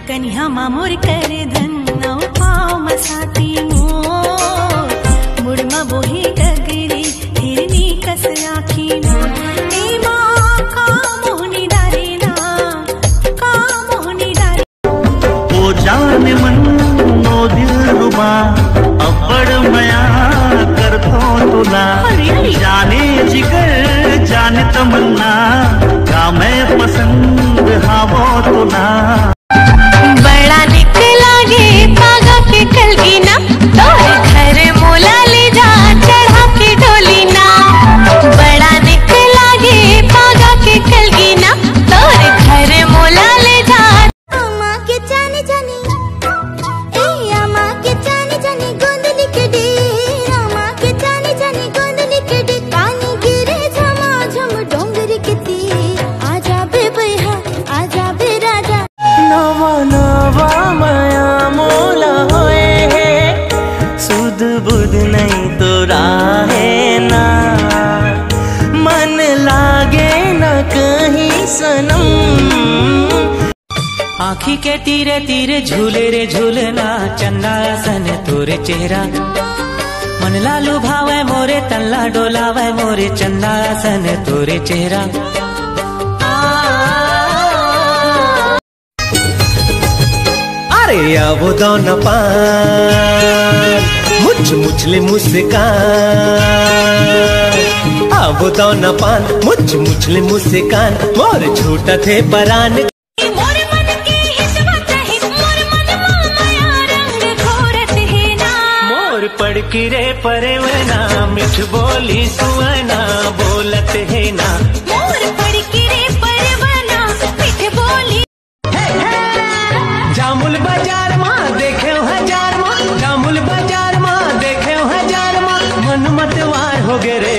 कन्या मामोर कर धन नौ पाव मसाती मोर मुड़मा बोही डगरी हिरनी कस आखी ना ए माँ का मोहनी डारेला का मोहनी डारे ओ जाने मन नो दिल रुबा अब्बड़ मया कर तो तुला जाने जिगर जाने तमन्ना का मैं पसंद हाँ वो तुला बड़ा निक लागे पागा के कलगी ना तोरे घर मोला ले जा चढ़ा के डोली ना बड़ा निक लागे पागा के कलगी ना तोरे घर मोला ले जा अम्मा के जाने जाने ए अम्मा के जाने जाने गोंदली के डे अम्मा के जाने जाने गोंदली के डे पानी गिरे झमा झम डोंगरी के ती आजा बे भैया आजा बे राजा नवा नवा माया मोला होए है सुध बुध नहीं तो राहे ना मन लागे न कहीं सनम आँखी के तीरे तीरे झूले रे झूलना चंदा सन तोरे चेहरा मन लालू भावे मोरे तल्ला डोलावे मोरे चंदा सन तोरे चेहरा अरे अब दोन पान मुझ मुझले मुस्कान अब दोन पान मुझ मुझले मुस्कान मोर छोटा थे परान मोर पड़की रे परवना मिठ बोली सुवना बोलत है ना मोर पड़की रे परवना मिठ बोली जामुल बाजार माँ देखे हजार माँ जामुल बाजार माँ देखे हजार माँ मन मतवार हो गए रे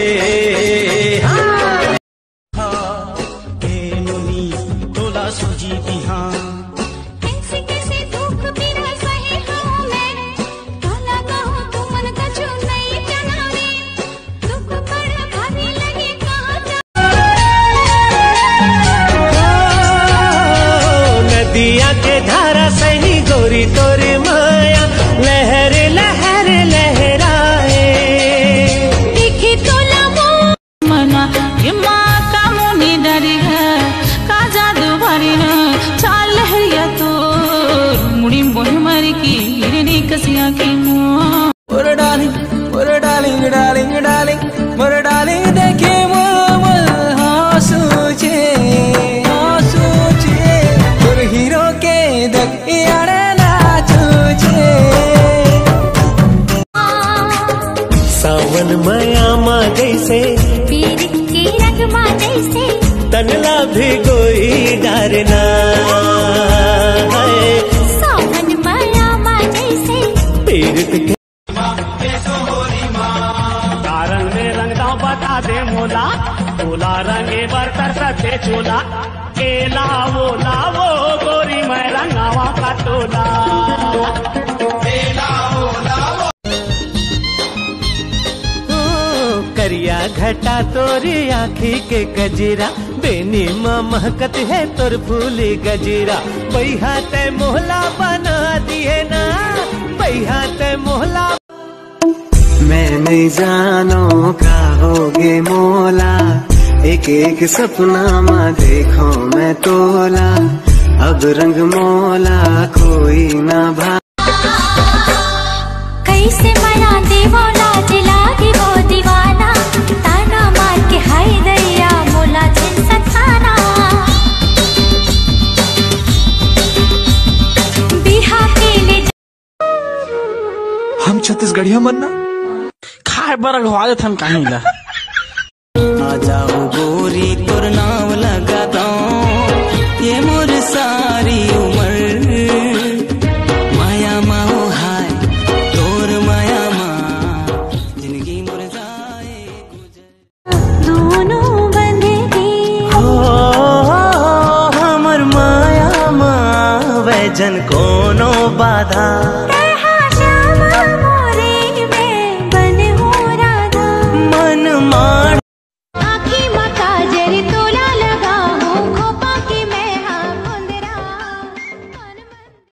तोला सूजी बिहान कैसे कैसे दुख बिना सहे हूँ मैं काला कहूँ तू मन कछु नहीं जनावे दुख बड़ा भारी लगे कहाँ नदिया के धारा सही गोरी तोरे माया लहर लहर लहराए दिखी तोला मना ये माँ का मुनी डरी है का जादू भरी न चाल लहरिया तो मुड़ी मोह मरी की हिरनी कसिया की मुँह मोर डालिंग डालिंग डालिंग मोर डालिंग देखे मोर हाँ सोचे मोर हीरो के देख यारे नाचोचे सावन मया माँ जैसे पीर की रंग माँ जैसे तनला भी कोई डरना है सावन माया माँ जैसे पीरत के कारण में रंगदाव बता दे मोला तोला रंगे बरतर सते चोला केला वो लावो गोरी मैं रंगावा का तोला करिया घटा तोरी आँखी के गजरा बेनी महकत है तोर फूली गजरा पैहा ते मोहला बना दिए ना पैहा ते मोहला मैं नहीं जानो का होगे मोला एक एक सपना माँ देखो मैं तोला अब रंग मोला कोई ना भा कैसे मना देवोला दिलागी वो दीवाना ताना मार के हाय दैया मोला जिन सताना बिहा के ले हम छत्तीसगढ़िया मरना खाए बर घवा थन कहीं ला आ जाओ गोरी तोर नाम लगा दो ये मोर सारी उम्र माया माओ हाय तोर माया माँ जिंदगी मोर जाए दोनों बंधेगी हमर माया माँ वैजन कोनो बाधा मन माड़